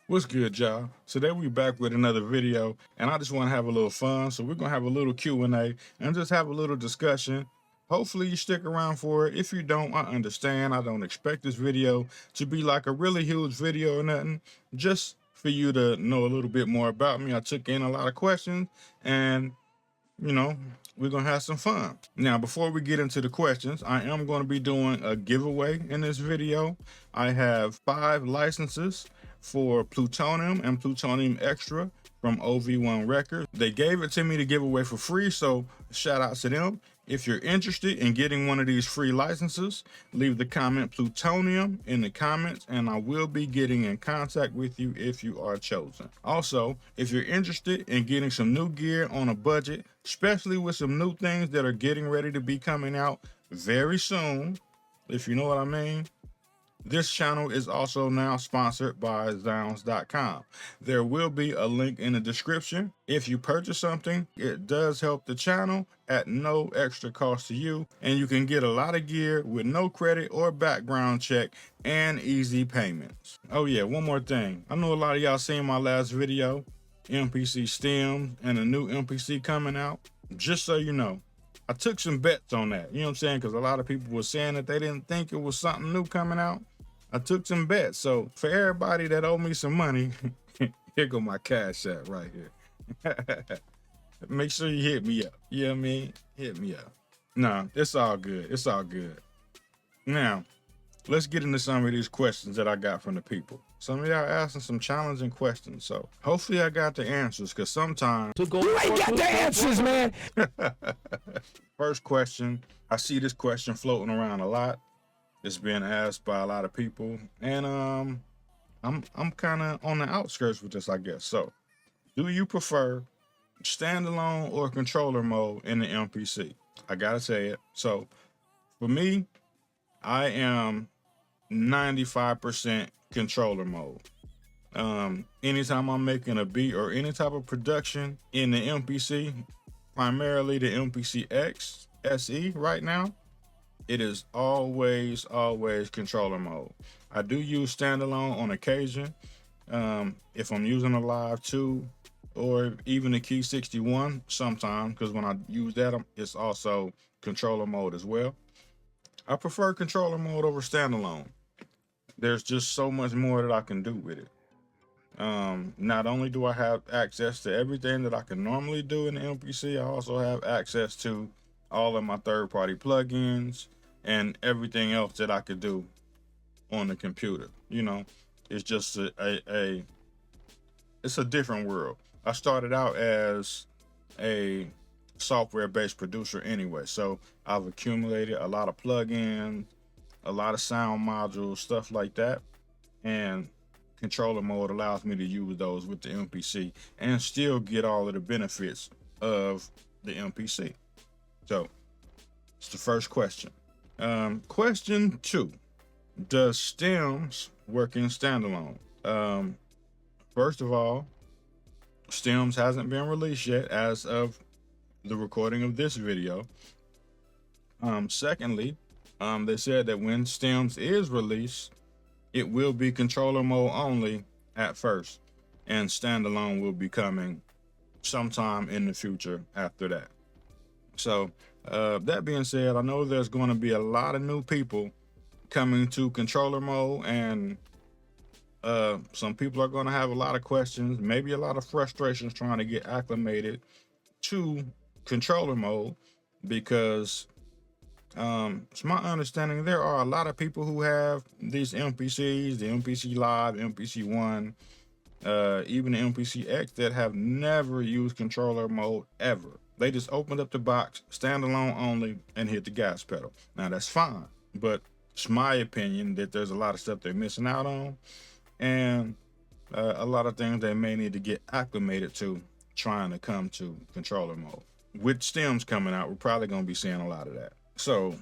What's good, y'all? Today we back with another video, and I just want to have a little fun. So we're gonna have a little Q&A and just have a little discussion. Hopefully you stick around for it. If you don't, I understand. I don't expect this video to be like a really huge video or nothing. Just for you to know a little bit more about me. I took in a lot of questions, and you know, we're gonna have some fun. Now, before we get into the questions, I am going to be doing a giveaway in this video. I have 5 licenses for Plutonium and Plutonium Extra from OV1 Records. They gave it to me to give away for free, so shout out to them. If you're interested in getting one of these free licenses, leave the comment Plutonium in the comments, and I will be getting in contact with you if you are chosen. Also, if you're interested in getting some new gear on a budget, especially with some new things that are getting ready to be coming out very soon, if you know what I mean, this channel is also now sponsored by Zounds.com. There will be a link in the description. If you purchase something, it does help the channel at no extra cost to you, and you can get a lot of gear with no credit or background check and easy payments. Oh yeah, one more thing. I know a lot of y'all seen my last video, MPC Stems and a new MPC coming out. Just so you know, I took some bets on that, you know what I'm saying? Because a lot of people were saying that they didn't think it was something new coming out. I took some bets. So for everybody that owe me some money, here go my cash app right here. Make sure you hit me up. You know what I mean? Hit me up. Nah, it's all good. It's all good. Now, let's get into some of these questions that I got from the people. Some of y'all asking some challenging questions, so hopefully I got the answers, because sometimes You ain't got the answers, man. First question, I see this question floating around a lot. It's being asked by a lot of people, and I'm kind of on the outskirts with this, I guess. So, do you prefer standalone or controller mode in the MPC? I gotta say it. So, for me, I am 95% controller mode. Anytime I'm making a beat or any type of production in the MPC, primarily the MPC X SE right now, it is always controller mode. I do use standalone on occasion, if I'm using a Live 2 or even the Key 61 sometimes, because when I use that, it's also controller mode as well. I prefer controller mode over standalone. There's just so much more that I can do with it. Not only do I have access to everything that I can normally do in the MPC, I also have access to all of my third-party plugins and everything else that I could do on the computer. You know, it's just it's a different world. I started out as a software-based producer anyway, so I've accumulated a lot of plugins, a lot of sound modules, stuff like that, and controller mode allows me to use those with the MPC and still get all of the benefits of the MPC. So it's the first question. Question 2, does stems work in standalone? First of all, stems hasn't been released yet as of the recording of this video. Secondly, they said that when stems is released, it will be controller mode only at first, and standalone will be coming sometime in the future after that. So that being said, I know there's going to be a lot of new people coming to controller mode, and some people are going to have a lot of questions, maybe a lot of frustrations trying to get acclimated to controller mode, because it's my understanding there are a lot of people who have these MPCs, the MPC Live, MPC One, even the MPC X, that have never used controller mode ever. They just opened up the box, standalone only, and hit the gas pedal. Now that's fine, but it's my opinion that there's a lot of stuff they're missing out on, and a lot of things they may need to get acclimated to trying to come to controller mode. With stems coming out, we're probably going to be seeing a lot of that. So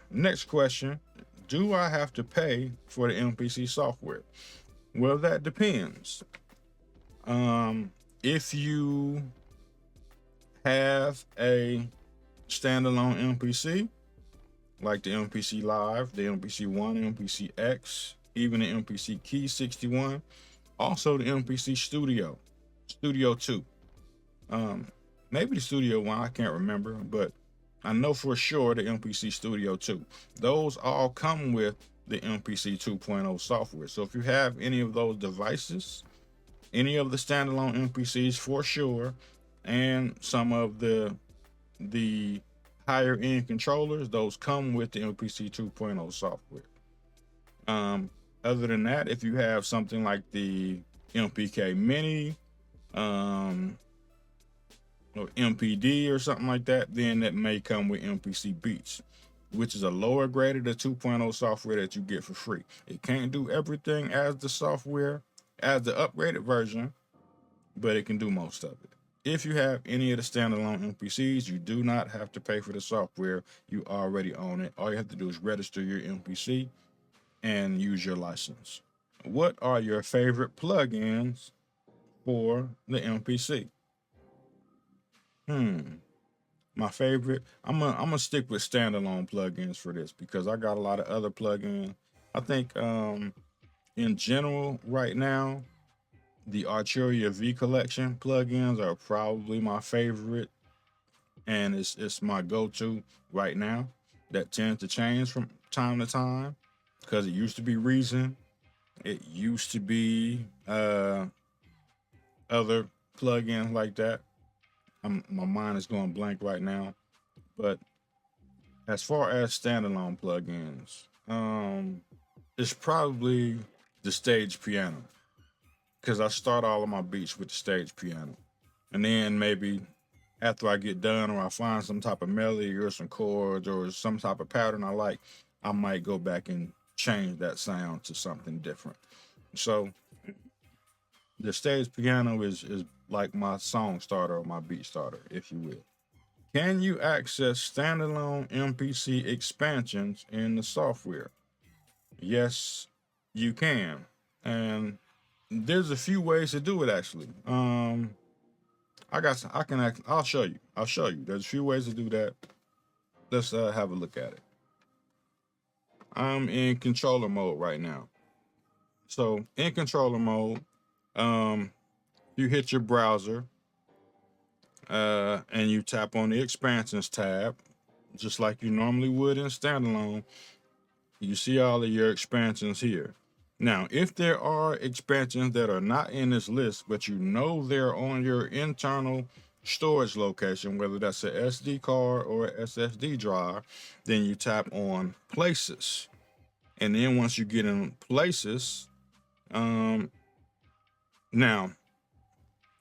next question, do I have to pay for the MPC software? Well, that depends. If you have a standalone MPC, like the MPC Live, the MPC One, MPC X, even the MPC Key 61, Also, the MPC Studio 2. Maybe the Studio 1, I can't remember, but I know for sure the MPC Studio 2. Those all come with the MPC 2.0 software. So if you have any of those devices, any of the standalone MPCs for sure, and some of the higher end controllers, those come with the MPC 2.0 software. Other than that, if you have something like the MPK Mini, or MPD or something like that, then that may come with MPC Beats, which is a lower grade of the 2.0 software that you get for free. It can't do everything as the software, as the upgraded version, but it can do most of it. If you have any of the standalone MPCs, you do not have to pay for the software. You already own it. All you have to do is register your MPC and use your license. What are your favorite plugins for the MPC? My favorite, I'm gonna stick with standalone plugins for this because I got a lot of other plugins. I think in general right now, the Arturia V Collection plugins are probably my favorite, and it's my go-to right now. That tends to change from time to time because it used to be Reason, it used to be other plugins like that. My mind is going blank right now, but as far as standalone plugins, it's probably the stage piano because I start all of my beats with the stage piano, and then maybe after I get done or I find some type of melody or some chords or some type of pattern I like, I might go back and change that sound to something different. So the stage piano is like my song starter or my beat starter, if you will. Can you access standalone MPC expansions in the software? Yes, you can. And there's a few ways to do it actually. I'll show you. There's a few ways to do that. Let's have a look at it. I'm in controller mode right now. So in controller mode, you hit your browser and you tap on the expansions tab, just like you normally would in standalone. You see all of your expansions here. Now, if there are expansions that are not in this list, but you know they're on your internal storage location, whether that's a SD card or a SSD drive, then you tap on Places. And then once you get in Places, now,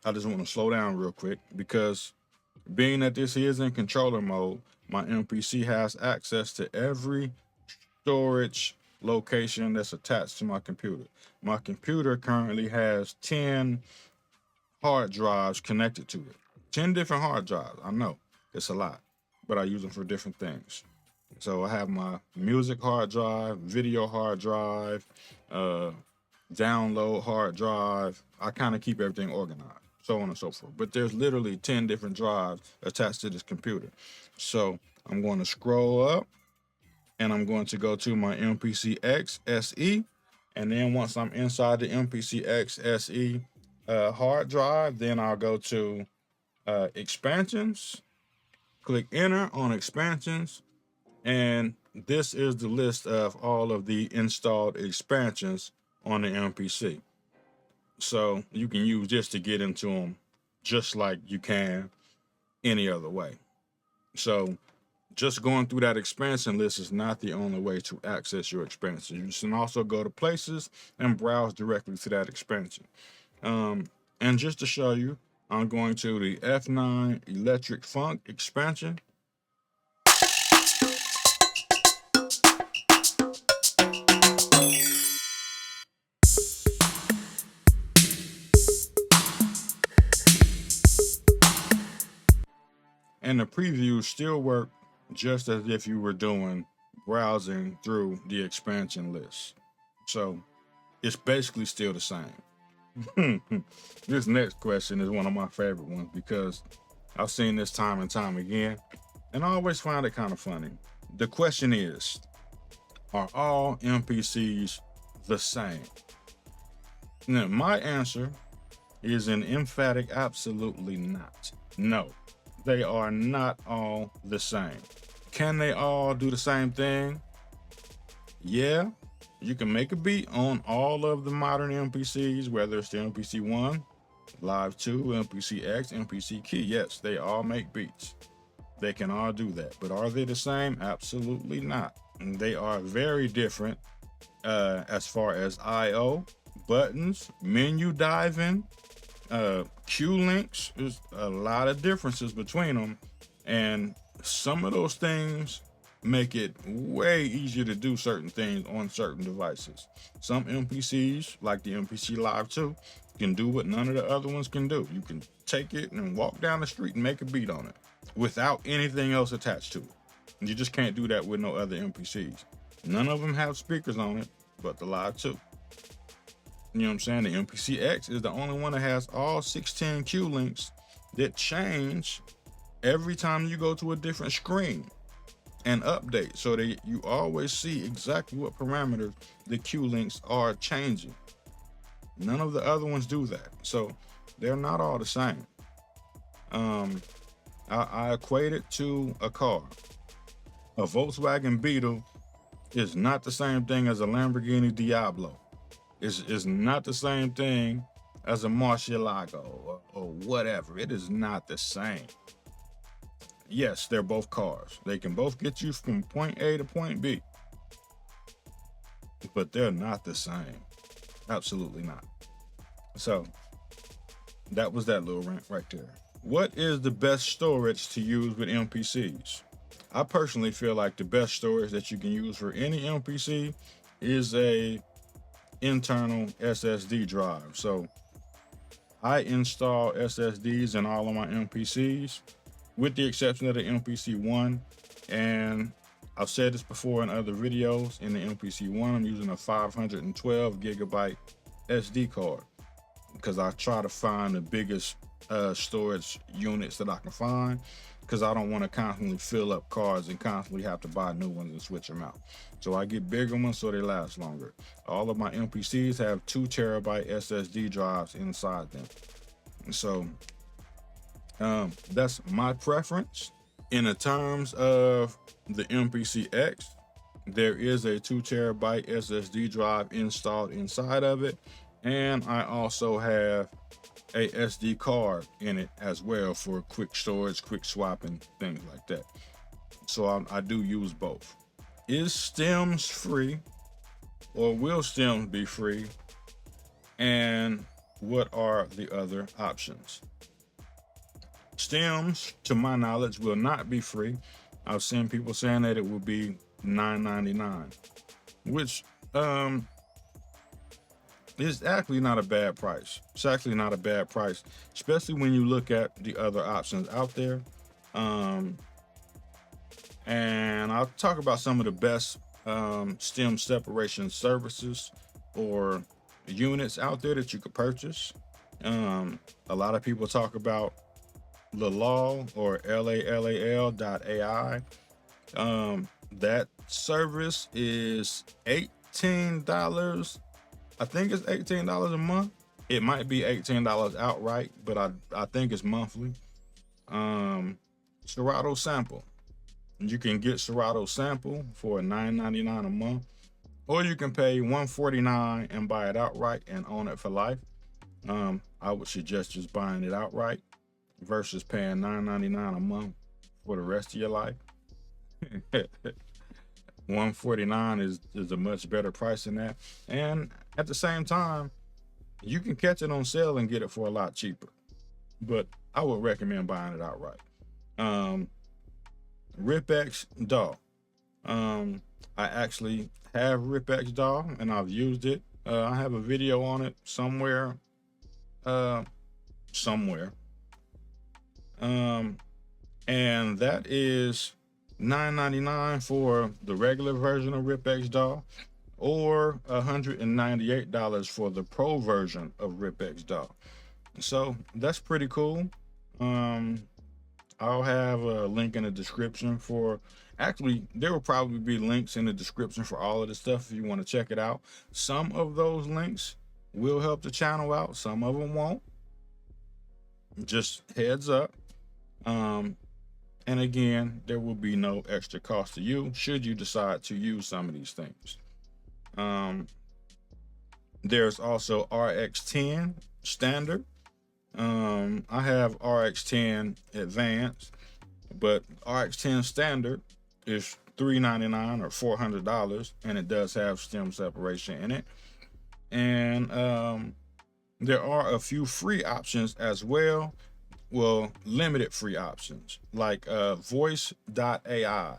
I just want to slow down real quick because being that this is in controller mode, my MPC has access to every storage location that's attached to my computer. My computer currently has 10 hard drives connected to it. 10 different hard drives. I know it's a lot, but I use them for different things. So I have my music hard drive, video hard drive, download hard drive. I kind of keep everything organized, so on and so forth. But there's literally 10 different drives attached to this computer. So I'm going to scroll up and I'm going to go to my MPC-X SE. And then once I'm inside the MPC-X SE hard drive, then I'll go to expansions, click enter on expansions. And this is the list of all of the installed expansions on the MPC. So you can use this to get into them just like you can any other way. So just going through that expansion list is not the only way to access your expansion. You can also go to Places and browse directly to that expansion. And just to show you, I'm going to the F9 Electric Funk expansion. And the previews still work just as if you were doing browsing through the expansion list. So it's basically still the same. This next question is one of my favorite ones because I've seen this time and time again, and I always find it kind of funny. The question is, are all MPCs the same? Now, my answer is an emphatic absolutely not. No, they are not all the same. Can they all do the same thing? Yeah, you can make a beat on all of the modern MPCs, whether it's the MPC 1, Live 2, MPC X, MPC Key. Yes, they all make beats. They can all do that. But are they the same? Absolutely not. And they are very different as far as I/O, buttons, menu diving, Q links. There's a lot of differences between them. And some of those things make it way easier to do certain things on certain devices. Some MPCs, like the MPC Live 2, can do what none of the other ones can do. You can take it and walk down the street and make a beat on it without anything else attached to it. And you just can't do that with no other MPCs. None of them have speakers on it, but the Live 2. You know what I'm saying? The MPC X is the only one that has all 16 Q links that change every time you go to a different screen and update, so that you always see exactly what parameters the Q links are changing. None of the other ones do that, so they're not all the same. I equate it to a car. A Volkswagen Beetle is not the same thing as a Lamborghini Diablo. It's not the same thing as a Murcielago or whatever. It is not the same. Yes, they're both cars. They can both get you from point A to point B, but they're not the same. Absolutely not. So that was that little rant right there. What is the best storage to use with MPCs? I personally feel like the best storage that you can use for any MPC is a internal SSD drive. So I install SSDs in all of my MPCs, with the exception of the MPC 1. And I've said this before in other videos. In the MPC 1, I'm using a 512 gigabyte SD card because I try to find the biggest storage units that I can find, because I don't want to constantly fill up cards and constantly have to buy new ones and switch them out. So I get bigger ones so they last longer. All of my MPCs have 2 terabyte SSD drives inside them. So that's my preference. In the terms of the MPC X, there is a 2 terabyte SSD drive installed inside of it, and I also have a SD card in it as well for quick storage, quick swapping, things like that. So I do use both. Is Stems free, or will Stems be free? And what are the other options? Stems, to my knowledge, will not be free. I've seen people saying that it will be $9.99, which is actually not a bad price. It's actually not a bad price, especially when you look at the other options out there. And I'll talk about some of the best stem separation services or units out there that you could purchase. A lot of people talk about Lalal or LALAL.ai. That service is $18. I think it's $18 a month. It might be $18 outright, but I think it's monthly. Serato Sample. You can get Serato Sample for $9.99 a month, or you can pay $149 and buy it outright and own it for life. I would suggest just buying it outright versus paying $9.99 a month for the rest of your life. $149 is a much better price than that, and at the same time, you can catch it on sale and get it for a lot cheaper. But I would recommend buying it outright. RipX DAW. I actually have RipX DAW and I've used it. I have a video on it somewhere. And that is $9.99 for the regular version of RipX DAW, or $198 for the pro version of RipX DAW. So that's pretty cool. I'll have a link in the description for, actually, there will probably be links in the description for all of the stuff if you want to check it out. Some of those links will help the channel out. Some of them won't. Just heads up. And again, there will be no extra cost to you should you decide to use some of these things. There's also RX10 standard. I have RX10 advanced, but RX10 standard is $399 or $400, and it does have stem separation in it. And there are a few free options as well. Well, limited free options, like Voice.ai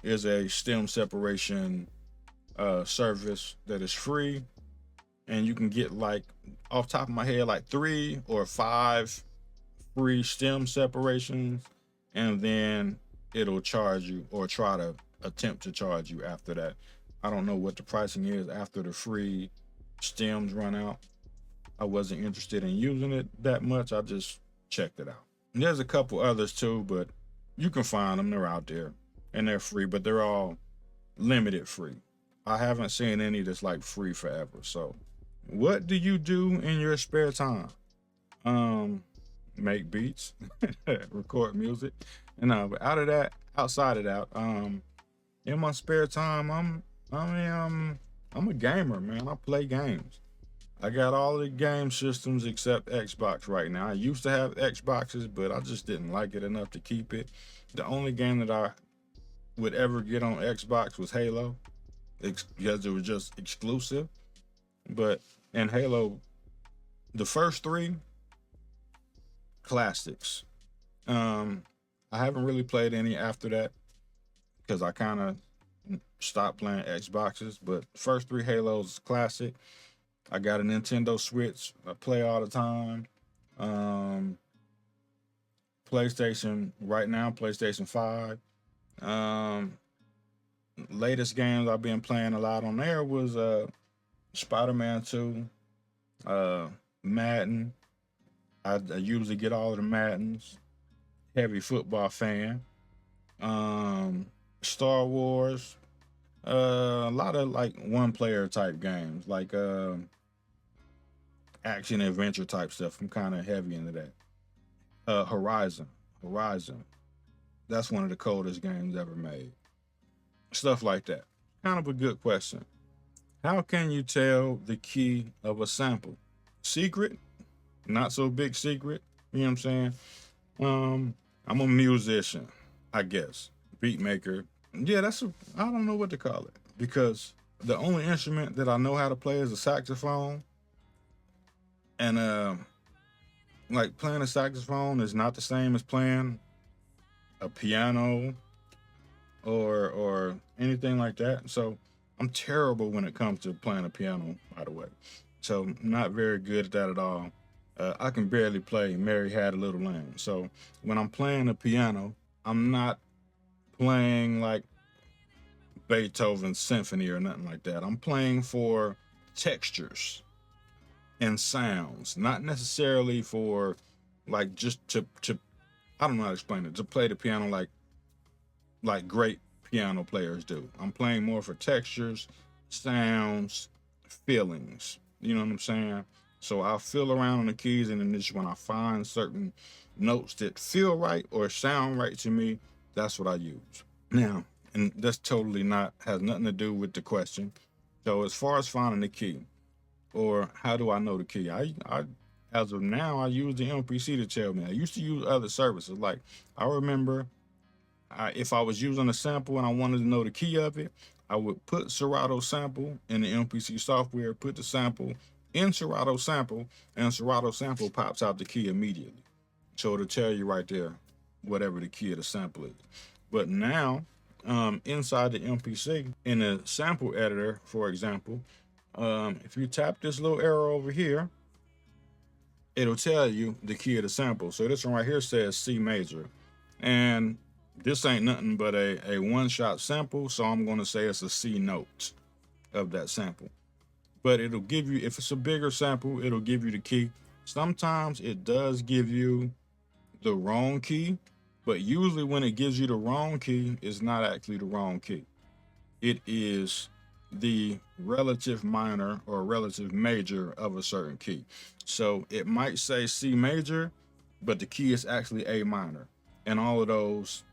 is a stem separation service that is free, and you can get, like, off top of my head, like 3 or 5 free stem separations, and then it'll charge you or try to attempt to charge you after that. I don't know what the pricing is after the free stems run out. I wasn't interested in using it that much. I just checked it out. And there's a couple others too, but you can find them. They're out there and they're free, but they're all limited free. I haven't seen any that's like free forever. So what do you do in your spare time? Make beats, record music. And but outside of that, in my spare time, I'm a gamer, man. I play games. I got all the game systems except Xbox right now. I used to have Xboxes, but I just didn't like it enough to keep it. The only game that I would ever get on Xbox was Halo, because it was just exclusive. But in Halo, the first 3 classics. I haven't really played any after that because I kind of stopped playing Xboxes, but first 3 Halos classic. I got a Nintendo Switch. I play all the time. PlayStation right now, PlayStation 5. Latest games I've been playing a lot on there was Spider-Man 2, Madden. I usually get all of the Maddens. Heavy football fan. Star Wars. A lot of like one-player type games, like action adventure type stuff. I'm kind of heavy into that. Horizon. That's one of the coldest games ever made. Stuff like that. Kind of a good question. How can you tell the key of a sample? Secret, not so big secret. You know what I'm saying? I'm a musician, I guess. Beat maker. Yeah, I don't know what to call it, because the only instrument that I know how to play is a saxophone. And like playing a saxophone is not the same as playing a piano or anything like that. So I'm terrible when it comes to playing a piano, by the way. So I'm not very good at that at all. I can barely play Mary Had a Little Lamb. So when I'm playing a piano, I'm not playing like Beethoven's symphony or nothing like that. I'm playing for textures and sounds, not necessarily for like just to I don't know how to explain it, to play the piano like great piano players do. I'm playing more for textures, sounds, feelings. You know what I'm saying? So I'll feel around on the keys, and then just when I find certain notes that feel right or sound right to me, that's what I use. Now, and that's totally has nothing to do with the question. So as far as finding the key, or how do I know the key? I as of now, I use the MPC to tell me. I used to use other services. Like, I remember if I was using a sample and I wanted to know the key of it, I would put Serato sample in the MPC software, put the sample in Serato sample, and Serato sample pops out the key immediately. So it'll tell you right there whatever the key of the sample is. But now, inside the MPC, in the sample editor, for example, if you tap this little arrow over here, it'll tell you the key of the sample. So this one right here says C major. And this ain't nothing but a one-shot sample, so I'm going to say it's a C note of that sample. But it'll give you, if it's a bigger sample, it'll give you the key. Sometimes it does give you the wrong key, but usually when it gives you the wrong key, it's not actually the wrong key. It is the relative minor or relative major of a certain key. So it might say C major, but the key is actually A minor. And all of those,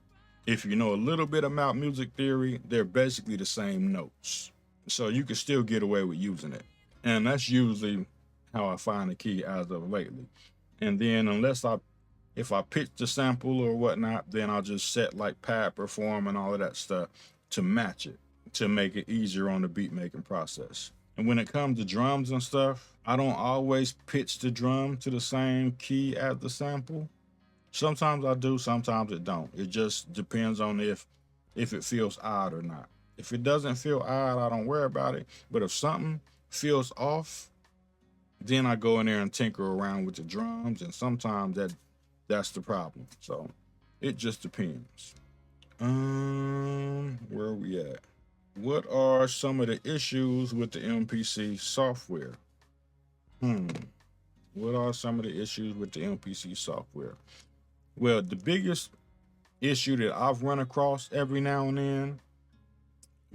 if you know a little bit about music theory, they're basically the same notes. So you can still get away with using it. And that's usually how I find the key as of lately. And then if I pitch the sample or whatnot, then I'll just set like pad perform and all of that stuff to match it, to make it easier on the beat making process. And when it comes to drums and stuff, I don't always pitch the drum to the same key as the sample. Sometimes I do, sometimes it don't. It just depends on if it feels odd or not. If it doesn't feel odd, I don't worry about it. But if something feels off, then I go in there and tinker around with the drums, and sometimes that's the problem. So it just depends. Where are we at? What are some of the issues with the MPC software? What are some of the issues with the MPC software? Well, the biggest issue that I've run across every now and then,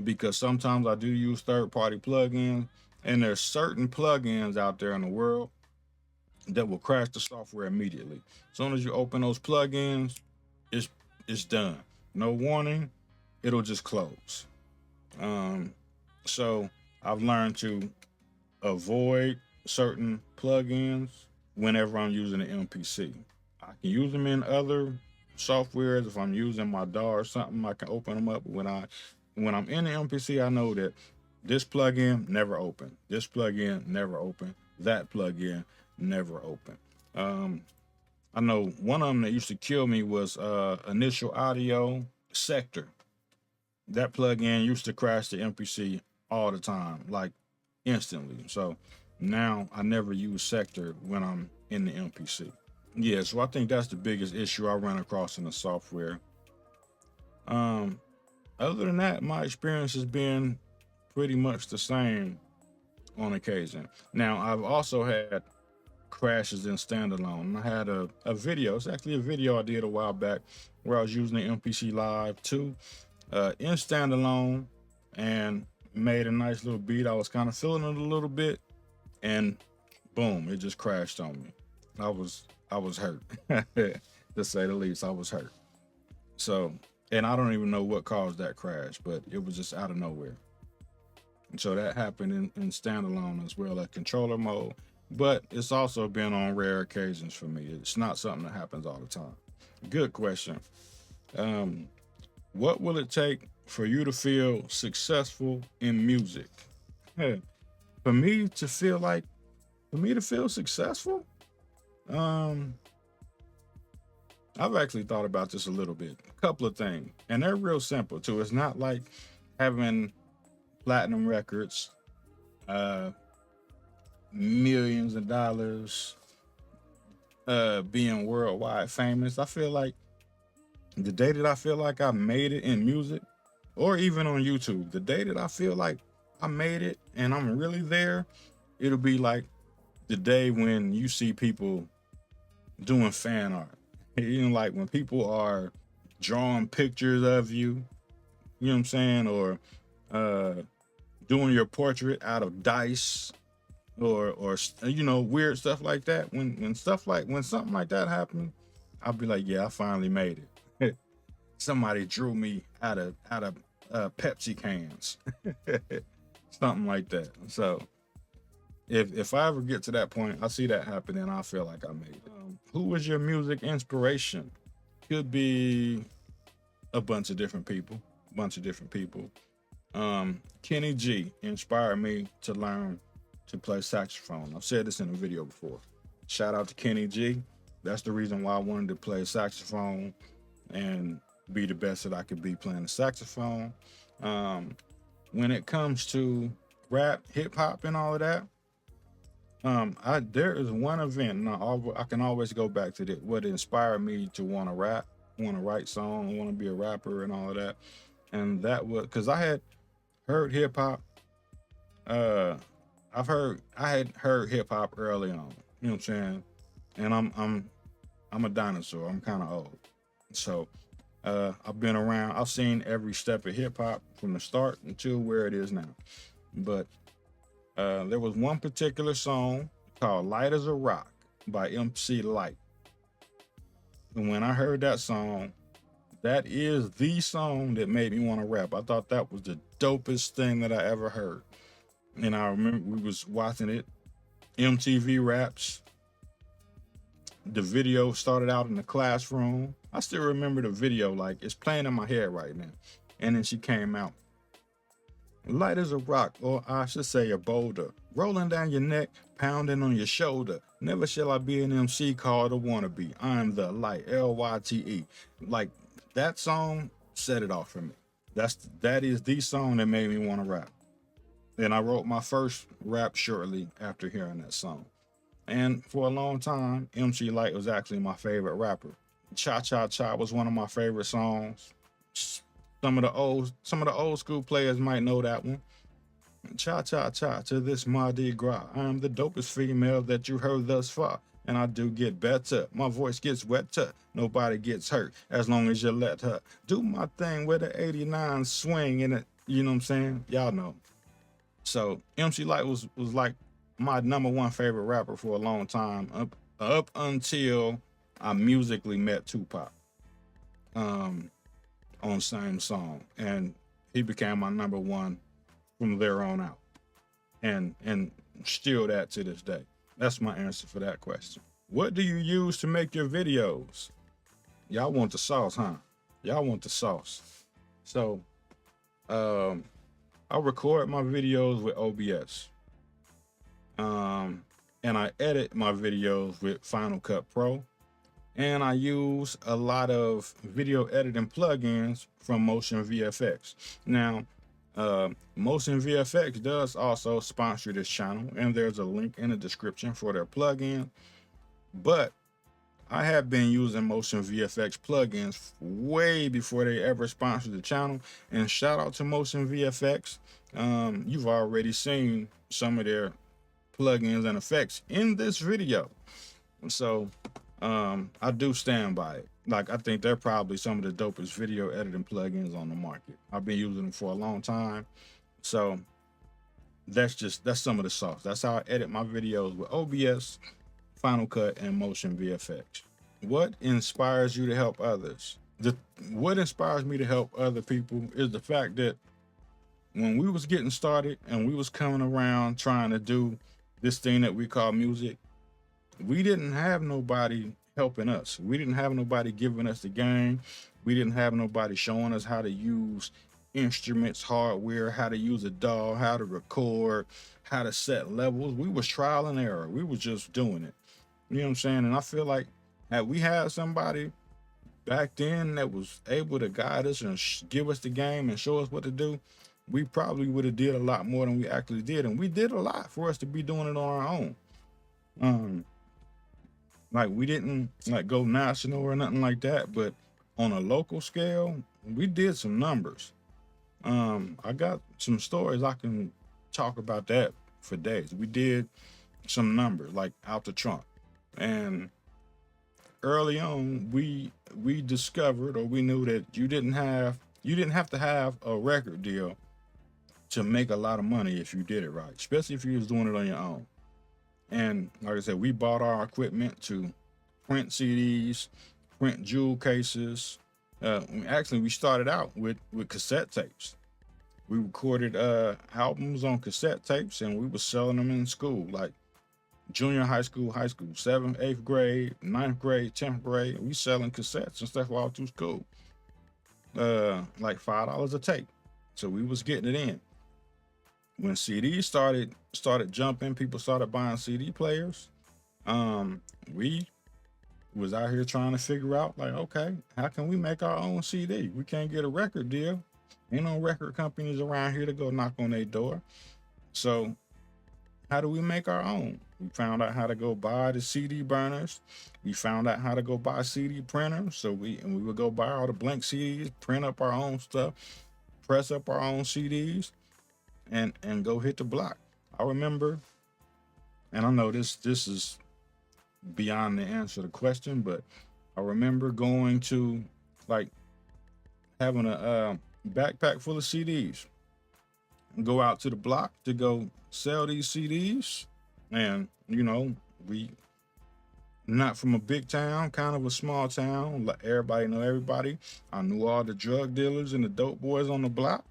because sometimes I do use third-party plugins, and there's certain plugins out there in the world that will crash the software immediately. As soon as you open those plugins, it's done. No warning, it'll just close. So I've learned to avoid certain plugins whenever I'm using the MPC. I can use them in other softwares. If I'm using my DAW or something, I can open them up. When I'm in the MPC, I know that this plugin never open. This plugin never open. That plugin never open. I know one of them that used to kill me was Initial Audio Sector. That plugin used to crash the MPC all the time, like instantly. So now I never use Sector when I'm in the MPC. Yeah, so I think that's the biggest issue I run across in the software. Other than that, my experience has been pretty much the same on occasion. Now, I've also had crashes in standalone. I had a video, it's actually a video I did a while back where I was using the MPC Live 2 in standalone and made a nice little beat. I was kind of feeling it a little bit, and boom, it just crashed on me. I was hurt, to say the least. I was hurt. So, and I don't even know what caused that crash, but it was just out of nowhere. And so that happened in standalone as well as controller mode, but it's also been on rare occasions for me. It's not something that happens all the time. Good question. What will it take for you to feel successful in music? For me to feel successful, I've actually thought about this a little bit. A couple of things, and they're real simple too. It's not like having platinum records, millions of dollars, being worldwide famous. I feel like the day that I feel like I made it in music, or even on YouTube, the day that I feel like I made it and I'm really there, it'll be like the day when you see people doing fan art. You know, like when people are drawing pictures of you, you know what I'm saying? Or doing your portrait out of dice, or you know, weird stuff like that. When something like that happens, I'll be like, yeah, I finally made it. Somebody drew me out of Pepsi cans. Something like that. So if I ever get to that point, I see that happen, and I feel like I made it. Who was your music inspiration? Could be a bunch of different people. Kenny G inspired me to learn to play saxophone. I've said this in a video before. Shout out to Kenny G. That's the reason why I wanted to play saxophone and be the best that I could be playing the saxophone. When it comes to rap, hip hop, and all of that, there is one event, and I can always go back to what inspired me to want to rap, want to write songs, want to be a rapper, and all of that. And that was because I had heard hip hop. I had heard hip hop early on. You know what I'm saying? And I'm a dinosaur. I'm kind of old, so I've been around. I've seen every step of hip hop from the start until where it is now. But there was one particular song called Light as a Rock by MC Light. And when I heard that song, that is the song that made me want to rap. I thought that was the dopest thing that I ever heard. And I remember we was watching it, MTV Raps. The video started out in the classroom. I still remember the video, like it's playing in my head right now. And then she came out. Light as a rock, or I should say a boulder, rolling down your neck, pounding on your shoulder. Never shall I be an MC called a wannabe. I'm the light, Lyte. Like that song set it off for me. That is the song that made me want to rap. And I wrote my first rap shortly after hearing that song. And for a long time, MC Light was actually my favorite rapper. Cha Cha Cha was one of my favorite songs. Some of the old school players might know that one. Cha Cha Cha to this Mardi Gras. I am the dopest female that you heard thus far. And I do get better. My voice gets wetter. Nobody gets hurt as long as you let her do my thing with the 89 swing in it. You know what I'm saying? Y'all know. So MC Light was like my number one favorite rapper for a long time, up until I musically met Tupac. On same song, and he became my number one from there on out, and still that to this day. That's my answer for that question. What do you use to make your videos? Y'all want the sauce, huh? Y'all want the sauce. So I record my videos with OBS, and I edit my videos with Final Cut Pro. And I use a lot of video editing plugins from Motion VFX. Now, Motion VFX does also sponsor this channel, and there's a link in the description for their plugin. But I have been using Motion VFX plugins way before they ever sponsored the channel. And shout out to Motion VFX. You've already seen some of their plugins and effects in this video. So I do stand by it. Like, I think they're probably some of the dopest video editing plugins on the market. I've been using them for a long time. So that's some of the sauce. That's how I edit my videos with OBS, Final Cut, and Motion VFX. What inspires you to help others? What inspires me to help other people is the fact that when we was getting started and we was coming around trying to do this thing that we call music, we didn't have nobody helping us. We didn't have nobody giving us the game. We didn't have nobody showing us how to use instruments, hardware, how to use a DAW, how to record, how to set levels. We was trial and error. We was just doing it. You know what I'm saying? And I feel like had we had somebody back then that was able to guide us and give us the game and show us what to do, we probably would have did a lot more than we actually did. And we did a lot for us to be doing it on our own. Like, we didn't like go national or nothing like that, but on a local scale, we did some numbers. I got some stories I can talk about that for days. We did some numbers like out the trunk, and early on we discovered, or we knew, that you didn't have to have a record deal to make a lot of money if you did it right, especially if you was doing it on your own. And like I said, we bought our equipment to print CDs, print jewel cases. Actually, we started out with cassette tapes. We recorded albums on cassette tapes, and we were selling them in school, like junior high school, 7th, 8th grade, 9th grade, 10th grade. We selling cassettes and stuff all through school, like $5 a tape. So we was getting it in. When CDs started jumping, people started buying CD players. We was out here trying to figure out, like, okay, how can we make our own CD? We can't get a record deal. Ain't no record companies around here to go knock on their door. So how do we make our own? We found out how to go buy the CD burners. We found out how to go buy CD printers. So we would go buy all the blank CDs, print up our own stuff, press up our own CDs, and go hit the block. I remember, and I know this is beyond the answer to the question, but I remember going to, like, having a backpack full of CDs go out to the block to go sell these CDs. And, you know, we not from a big town, kind of a small town. Like everybody know everybody. I knew all the drug dealers and the dope boys on the block.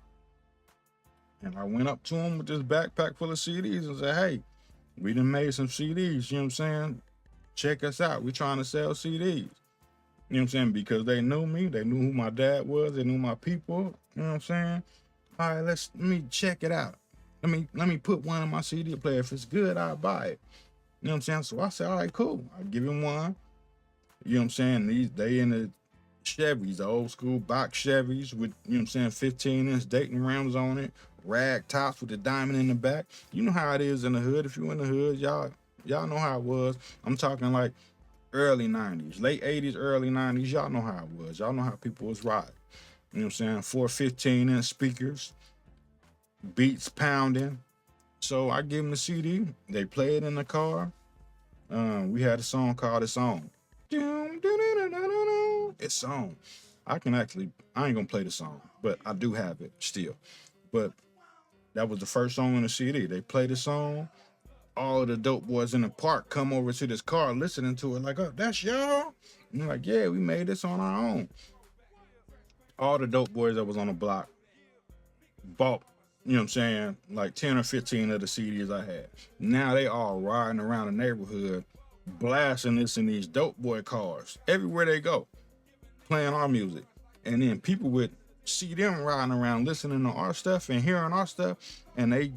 And I went up to them with this backpack full of CDs and said, hey, we done made some CDs, you know what I'm saying? Check us out. We trying to sell CDs. You know what I'm saying? Because they knew me. They knew who my dad was. They knew my people. You know what I'm saying? All right, let me check it out. Let me put one in my CD player. If it's good, I'll buy it. You know what I'm saying? So I said, all right, cool. I'll give him one. You know what I'm saying? They in the Chevys, the old school box Chevys with, you know what I'm saying, 15-inch Dayton rims on it, rag tops with the diamond in the back. You know how it is in the hood. If you in the hood, y'all know how it was. I'm talking like early 90s, late 80s, early 90s. Y'all know how it was. Y'all know how people was riding. You know what I'm saying? 4 15-inch speakers, beats pounding. So I give them the CD. They play it in the car. We had a song called It's On. It's on. I ain't gonna play the song, but I do have it still. But that was the first song on the CD. They play the song. All of the dope boys in the park come over to this car listening to it like, oh, that's y'all? And I'm like, yeah, we made this on our own. All the dope boys that was on the block bought, you know what I'm saying, like 10 or 15 of the CDs I had. Now they all riding around the neighborhood, blasting this in these dope boy cars. Everywhere they go, playing our music. And then people would see them riding around listening to our stuff and hearing our stuff. And they,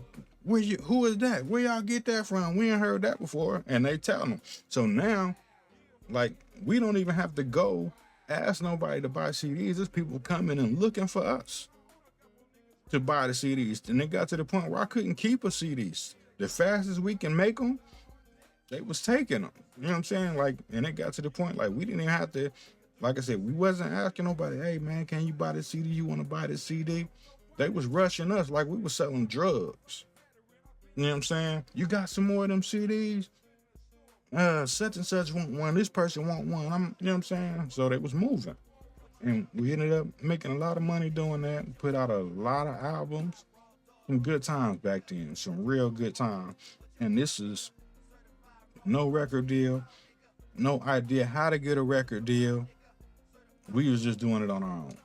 who is that? Where y'all get that from? We ain't heard that before. And they tell them. So now, like, we don't even have to go ask nobody to buy CDs. There's people coming and looking for us to buy the CDs. And it got to the point where I couldn't keep a CDs. The fastest we can make them, they was taking them. You know what I'm saying? Like, and it got to the point, like, we didn't even have to, like I said, we wasn't asking nobody, hey, man, can you buy this CD? You want to buy this CD? They was rushing us like we was selling drugs. You know what I'm saying? You got some more of them CDs? Such and such want one. This person want one. You know what I'm saying? So they was moving. And we ended up making a lot of money doing that. Put out a lot of albums. Some good times back then. Some real good times. And this is no record deal. No idea how to get a record deal. We was just doing it on our own.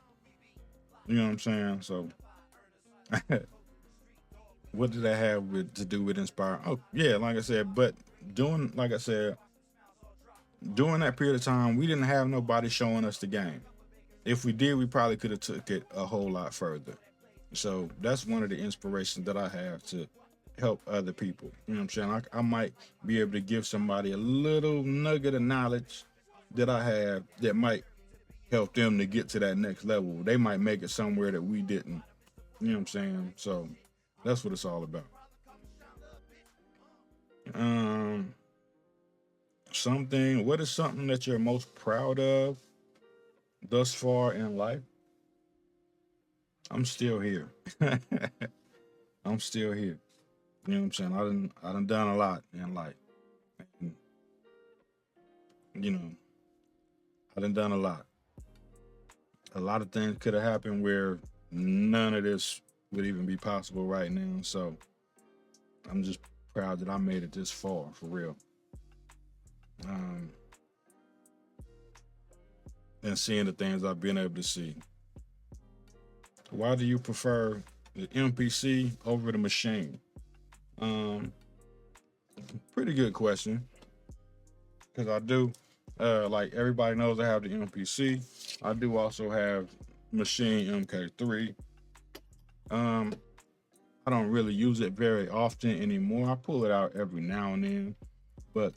You know what I'm saying? So what did that have to do with Inspire? Oh, yeah, like I said, but during that period of time, we didn't have nobody showing us the game. If we did, we probably could have took it a whole lot further. So that's one of the inspirations that I have to help other people. You know what I'm saying? I might be able to give somebody a little nugget of knowledge that I have that might help them to get to that next level. They might make it somewhere that we didn't. You know what I'm saying? So that's what it's all about. What is something that you're most proud of thus far in life? I'm still here. I'm still here. You know what I'm saying? I done done a lot in life. And, you know, I done done a lot. A lot of things could have happened where none of this would even be possible right now. So I'm just proud that I made it this far, for real. And seeing the things I've been able to see. Why do you prefer the MPC over the machine? Pretty good question. Because I do, like everybody knows I have the MPC. I do also have Machine MK3. I don't really use it very often anymore. I pull it out every now and then. But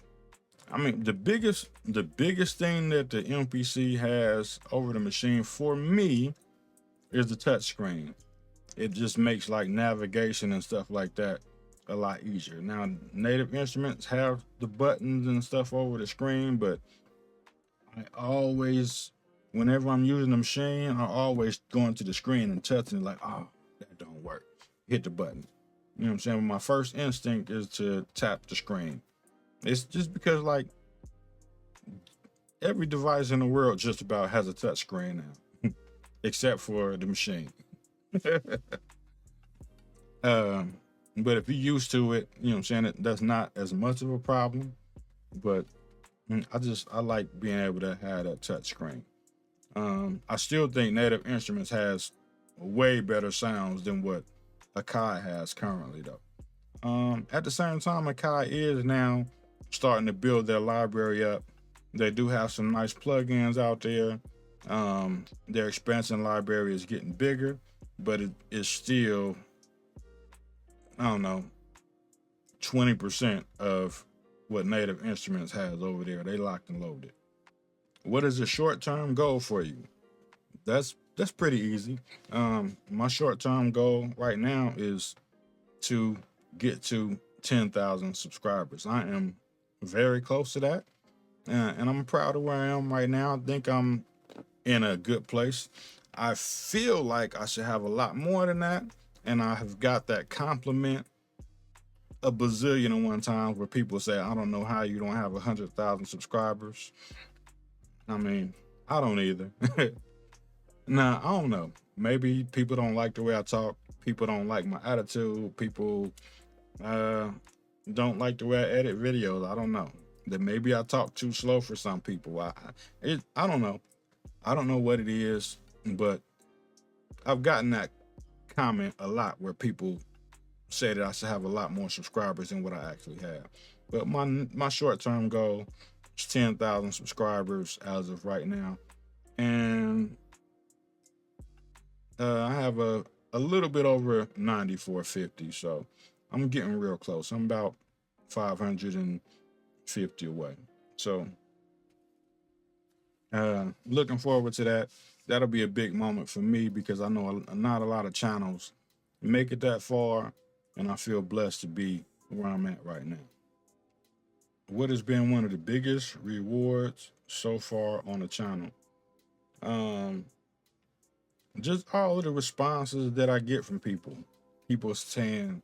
I mean, the biggest thing that the MPC has over the machine for me is the touch screen. It just makes like navigation and stuff like that a lot easier. Now, Native Instruments have the buttons and stuff over the screen, but I always, whenever I'm using the machine, I always go into the screen and touching it like, oh, that don't work. Hit the button. You know what I'm saying? My first instinct is to tap the screen. It's just because like every device in the world just about has a touch screen now, except for the machine. But if you're used to it, you know what I'm saying, that's not as much of a problem. But I like being able to have that touch screen. I still think Native Instruments has way better sounds than what Akai has currently, though. At the same time, Akai is now starting to build their library up. They do have some nice plugins out there. Their expansion library is getting bigger, but it is still, I don't know, 20% of what Native Instruments has over there. They locked and loaded. What is a short-term goal for you? That's pretty easy. My short-term goal right now is to get to 10,000 subscribers. I am very close to that, and I'm proud of where I am right now. I think I'm in a good place. I feel like I should have a lot more than that, and I have got that compliment a bazillion and one times where people say, I don't know how you don't have 100,000 subscribers. I mean, I don't either. Nah, I don't know. Maybe people don't like the way I talk. People don't like my attitude. People don't like the way I edit videos. I don't know. That maybe I talk too slow for some people. I don't know. I don't know what it is, but I've gotten that comment a lot where people say that I should have a lot more subscribers than what I actually have. But my short-term goal is 10,000 subscribers as of right now. And I have a little bit over 9450, so I'm getting real close. I'm about 550 away. So looking forward to that. That'll be a big moment for me because I know not a lot of channels make it that far, and I feel blessed to be where I'm at right now. What has been one of the biggest rewards so far on the channel? Just all of the responses that I get from people. People saying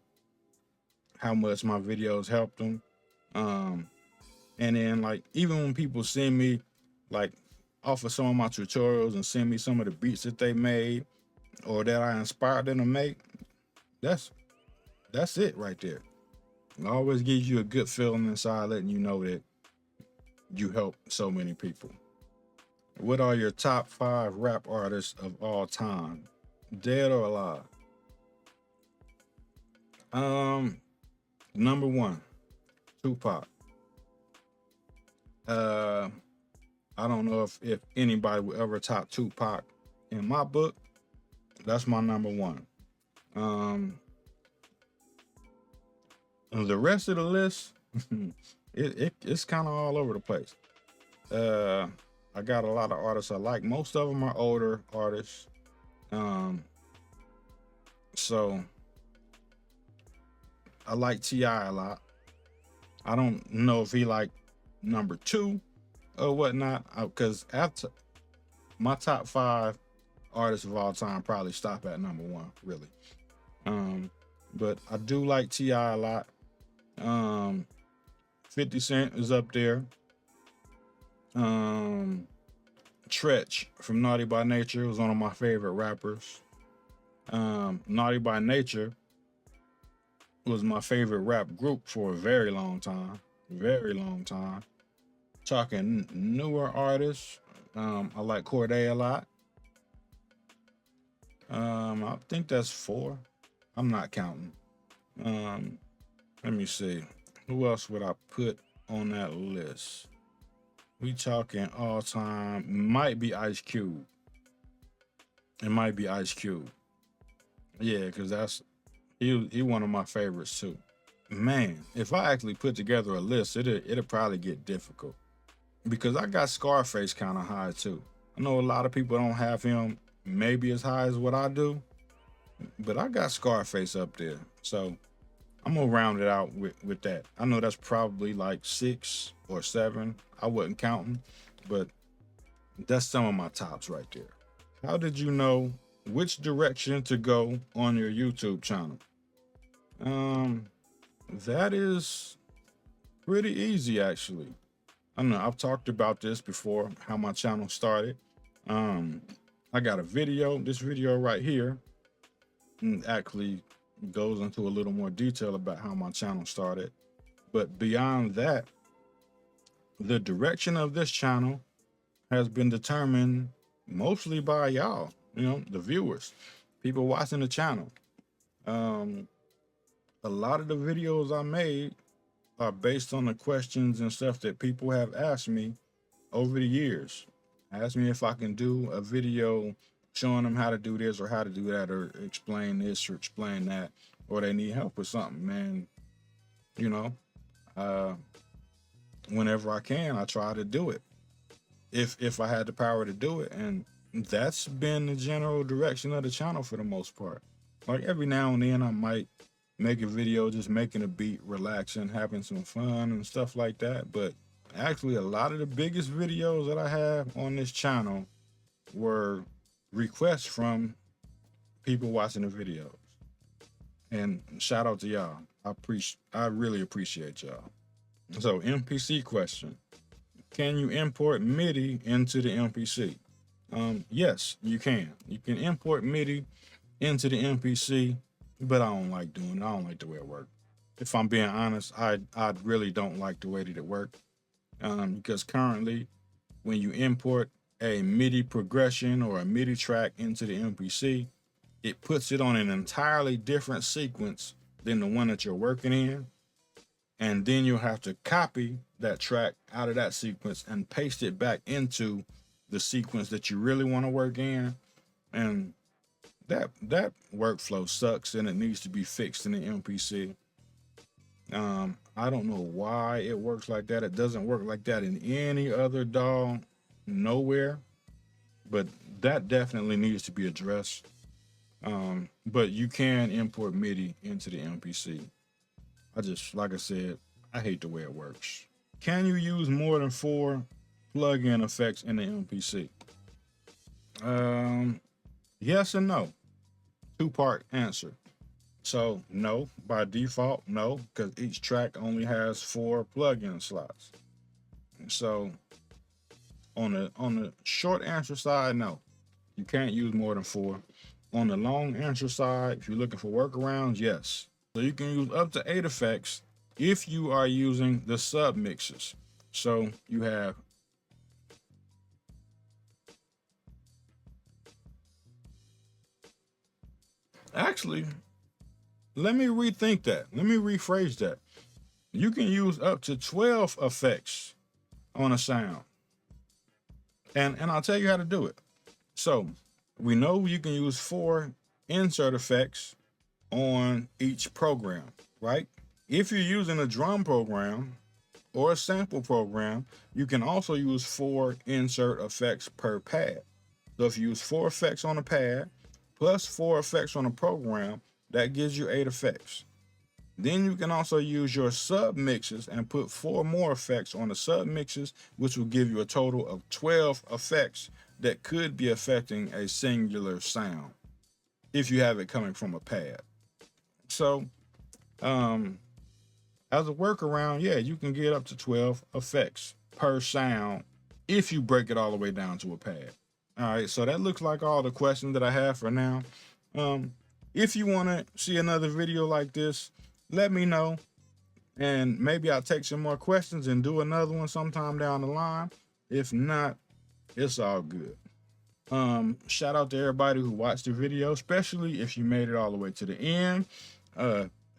how much my videos helped them. And then like even when people send me like off of some of my tutorials and send me some of the beats that they made or that I inspired them to make, that's it right there. It always gives you a good feeling inside, letting you know that you help so many people. What are your top 5 rap artists of all time, dead or alive? Number 1, Tupac. I don't know if anybody would ever top Tupac in my book. That's my number 1. The rest of the list, it's kind of all over the place. I got a lot of artists I like. Most of them are older artists. So I like T.I. a lot. I don't know if he like number 2 or whatnot, because after my top 5 artists of all time probably stop at number 1, really. But I do like T.I. a lot. 50 Cent is up there. Tretch from Naughty by Nature was one of my favorite rappers. Naughty by Nature was my favorite rap group for a very long time. Talking newer artists, I like Cordae a lot. I think that's 4. I'm not counting. Let me see. Who else would I put on that list? We talking all time. Might be Ice Cube. It might be Ice Cube. Yeah, because he one of my favorites too. Man, if I actually put together a list, it'll probably get difficult. Because I got Scarface kind of high too. I know a lot of people don't have him maybe as high as what I do, but I got Scarface up there. So I'm gonna round it out with that. I know that's probably like 6 or 7. I wasn't counting, but that's some of my tops right there. How did you know which direction to go on your YouTube channel? That is pretty easy, actually. I know I've talked about this before, how my channel started. I got a video, this video right here. Actually, goes into a little more detail about how my channel started. But beyond that, the direction of this channel has been determined mostly by y'all, the viewers, people watching the channel. A lot of the videos I made are based on the questions and stuff that people have asked me over the years. Asked me if I can do a video showing them how to do this or how to do that, or explain this or explain that, or they need help with something, man. Whenever I can, I try to do it. If I had the power to do it. And that's been the general direction of the channel for the most part. Like every now and then I might make a video just making a beat, relaxing, having some fun and stuff like that. But actually a lot of the biggest videos that I have on this channel were requests from people watching the videos. And shout out to y'all. I really appreciate y'all. So MPC question. Can you import MIDI into the MPC? Yes, you can. You can import MIDI into the MPC, but I don't like doing it. I don't like the way it works. If I'm being honest, I really don't like the way that it works. Because currently, when you import a MIDI progression or a MIDI track into the MPC, it puts it on an entirely different sequence than the one that you're working in. And then you'll have to copy that track out of that sequence and paste it back into the sequence that you really want to work in. And that workflow sucks, and it needs to be fixed in the MPC. I don't know why it works like that. It doesn't work like that in any other DAW, nowhere. But that definitely needs to be addressed. But you can import MIDI into the MPC. Like I said, I hate the way it works. Can you use more than 4 plug-in effects in the MPC? Yes and no. 2-part answer. So no, by default, no, because each track only has 4 plug-in slots. So on the short answer side, no, you can't use more than 4. On the long answer side, if you're looking for workarounds, yes. So you can use up to 8 effects if you are using the sub mixes. So you have actually, let me rethink that. Let me rephrase that. You can use up to 12 effects on a sound. And I'll tell you how to do it. So we know you can use 4 insert effects on each program, right? If you're using a drum program or a sample program, you can also use 4 insert effects per pad. So if you use 4 effects on a pad plus 4 effects on a program, that gives you 8 effects. Then you can also use your sub mixes and put 4 more effects on the sub mixes, which will give you a total of 12 effects that could be affecting a singular sound if you have it coming from a pad. So, as a workaround, yeah, you can get up to 12 effects per sound if you break it all the way down to a pad. All right, so that looks like all the questions that I have for now. If you want to see another video like this, let me know, and maybe I'll take some more questions and do another one sometime down the line. If not, it's all good. Shout out to everybody who watched the video, especially if you made it all the way to the end.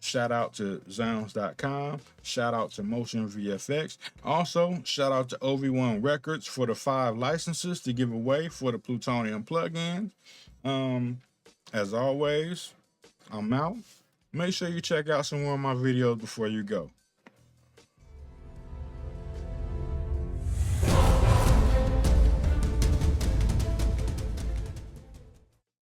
Shout out to Zounds.com. Shout out to Motion VFX. Also, shout out to OV1 Records for the 5 licenses to give away for the Plutonium plugins. As always, I'm out. Make sure you check out some more of my videos before you go.